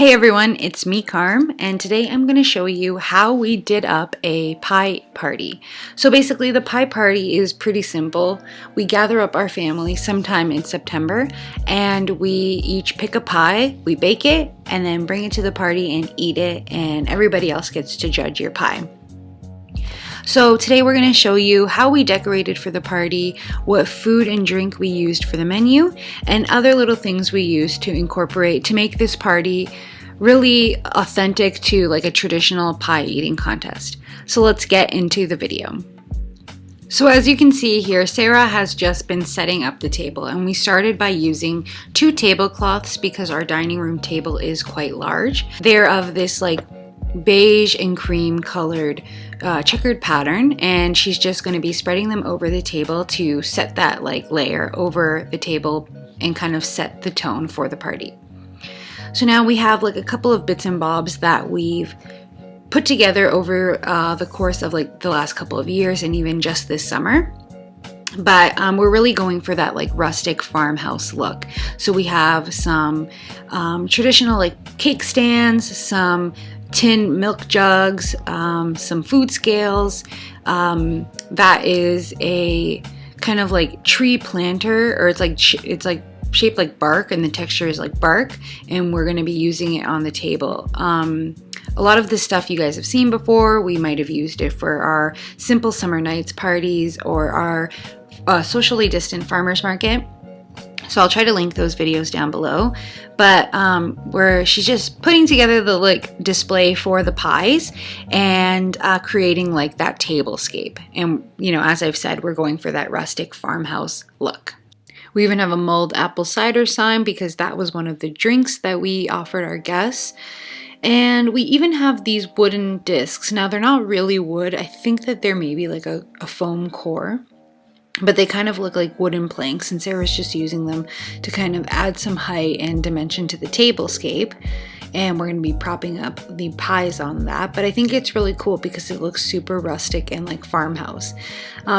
Hey everyone, it's me Carm, and today I'm going to show you how we did up a pie party. So basically the pie party is pretty simple. We gather up our family sometime in September and we each pick a pie, we bake it, and then bring it to the party and eat it, and everybody else gets to judge your pie. So today we're going to show you how we decorated for the party, what food and drink we used for the menu, and other little things we used to incorporate to make this party really authentic to like a traditional pie eating contest. So let's get into the video. So as you can see here, Sarah has just been setting up the table, and we started by using 2 tablecloths because our dining room table is quite large. They're of this like beige and cream colored checkered pattern, and she's just going to be spreading them over the table to set that like layer over the table and kind of set the tone for the party. So now we have like a couple of bits and bobs that we've put together over the course of like the last couple of years and even just this summer. But we're really going for that like rustic farmhouse look. So we have some traditional like cake stands, some tin milk jugs, some food scales. That is a kind of like tree planter, or it's like shaped like bark, and the texture is like bark, and we're going to be using it on the table. A lot of this stuff you guys have seen before. We might have used it for our simple summer nights parties or our socially distant farmers market. So I'll try to link those videos down below. But where she's just putting together the like display for the pies and creating like that tablescape. And you know, as I've said, we're going for that rustic farmhouse look. We even have a mulled apple cider sign because that was one of the drinks that we offered our guests. And we even have these wooden discs. Now they're not really wood. I think that they're maybe like a foam core, but they kind of look like wooden planks, and Sarah's just using them to kind of add some height and dimension to the tablescape. And we're going to be propping up the pies on that. But I think it's really cool because it looks super rustic and like farmhouse.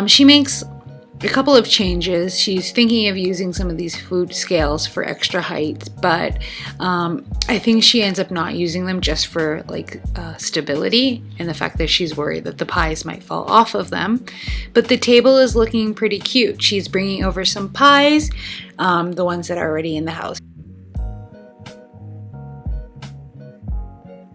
She makes a couple of changes. She's thinking of using some of these food scales for extra height, but I think she ends up not using them just for like stability and the fact that she's worried that the pies might fall off of them. But the table is looking pretty cute. She's bringing over some pies, the ones that are already in the house.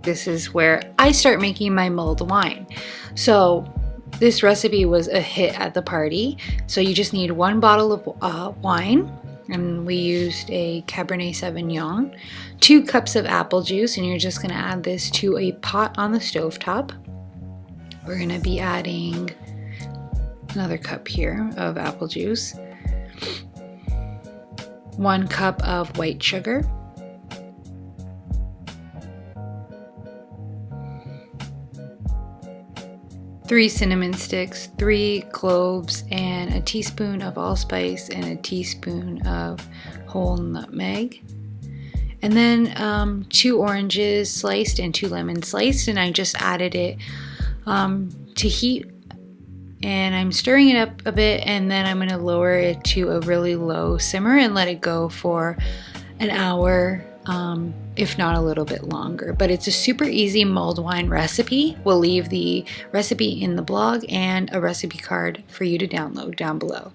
This is where I start making my mulled wine. So this recipe was a hit at the party. So you just need 1 bottle of wine, and we used a Cabernet Sauvignon, 2 cups of apple juice, and you're just going to add this to a pot on the stovetop. We're going to be adding another cup here of apple juice, 1 cup of white sugar, 3 cinnamon sticks, 3 cloves, and a teaspoon of allspice and a teaspoon of whole nutmeg. And then 2 oranges sliced and 2 lemons sliced, and I just added it to heat, and I'm stirring it up a bit, and then I'm going to lower it to a really low simmer and let it go for an hour, if not a little bit longer. But it's a super easy mulled wine recipe. We'll leave the recipe in the blog and a recipe card for you to download down below.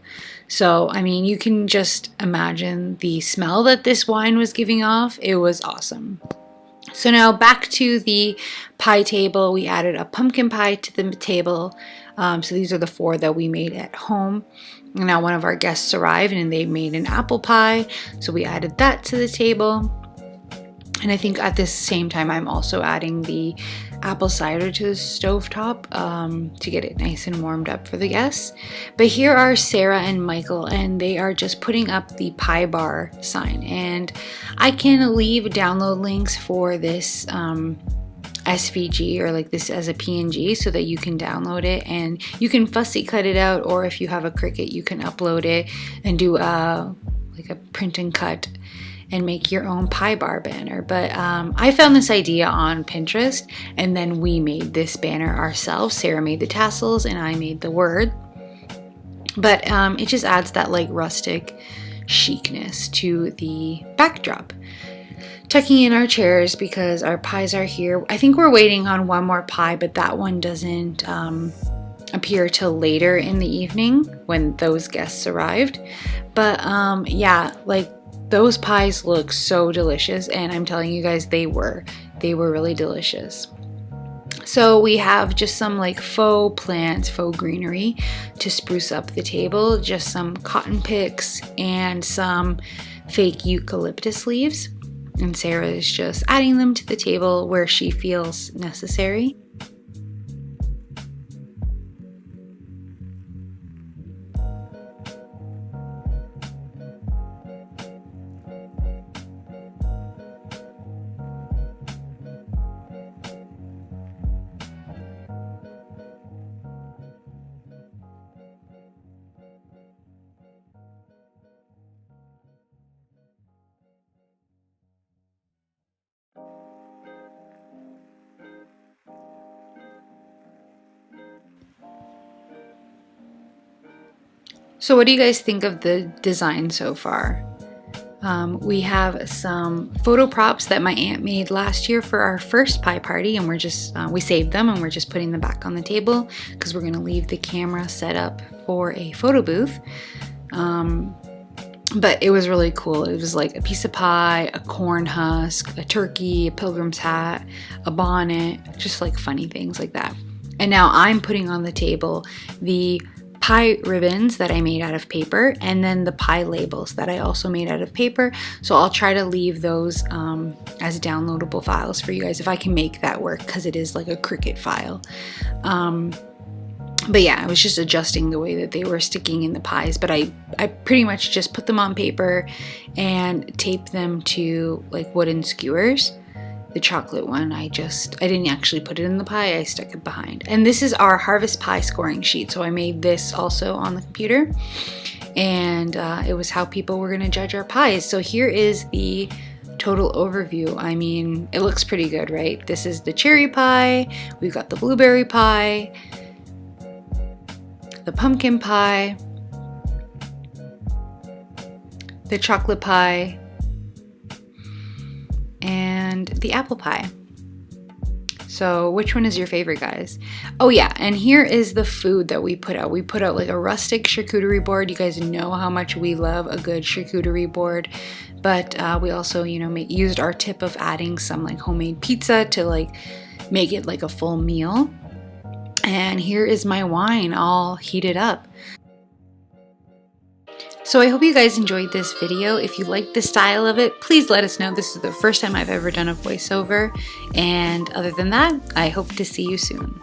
So, I mean, you can just imagine the smell that this wine was giving off. It was awesome. So now back to the pie table. We added a pumpkin pie to the table. So these are the 4 that we made at home. And now one of our guests arrived and they made an apple pie. So we added that to the table. And I think at this same time, I'm also adding the apple cider to the stovetop to get it nice and warmed up for the guests. But here are Sarah and Michael, and they are just putting up the pie bar sign. And I can leave download links for this SVG, or like this as a PNG, so that you can download it and you can fussy cut it out, or if you have a Cricut, you can upload it and do like a print and cut and make your own pie bar banner. But I found this idea on Pinterest, and then we made this banner ourselves. Sarah made the tassels and I made the word. But it just adds that like rustic chicness to the backdrop. tucking in our chairs because our pies are here. I think we're waiting on one more pie, but that one doesn't appear till later in the evening when those guests arrived. But yeah, like those pies look so delicious, and I'm telling you guys, they were really delicious. So we have just some like faux plants, faux greenery to spruce up the table, just some cotton picks and some fake eucalyptus leaves. And Sarah is just adding them to the table where she feels necessary. So what do you guys think of the design so far? We have some photo props that my aunt made last year for our first pie party, and we saved them and we're just putting them back on the table because we're gonna leave the camera set up for a photo booth. But it was really cool. It was like a piece of pie, a corn husk, a turkey, a pilgrim's hat, a bonnet, just like funny things like that. And now I'm putting on the table the pie ribbons that I made out of paper, and then the pie labels that I also made out of paper. So I'll try to leave those as downloadable files for you guys if I can make that work, because it is like a Cricut file. But yeah, I was just adjusting the way that they were sticking in the pies, but I pretty much just put them on paper and taped them to like wooden skewers. The chocolate one, I didn't actually put it in the pie, I stuck it behind. And this is our harvest pie scoring sheet, so I made this also on the computer, and it was how people were gonna judge our pies. So here is the total overview. I mean, it looks pretty good, right? This is the cherry pie, we've got the blueberry pie, the pumpkin pie, the chocolate pie, and the apple pie. So which one is your favorite, guys? Oh yeah, and here is the food that we put out. We put out like a rustic charcuterie board. You guys know how much we love a good charcuterie board, but we also, you know, used our tip of adding some like homemade pizza to like make it like a full meal. And here is my wine all heated up. So I hope you guys enjoyed this video. If you like the style of it, please let us know. This is the first time I've ever done a voiceover. And other than that, I hope to see you soon.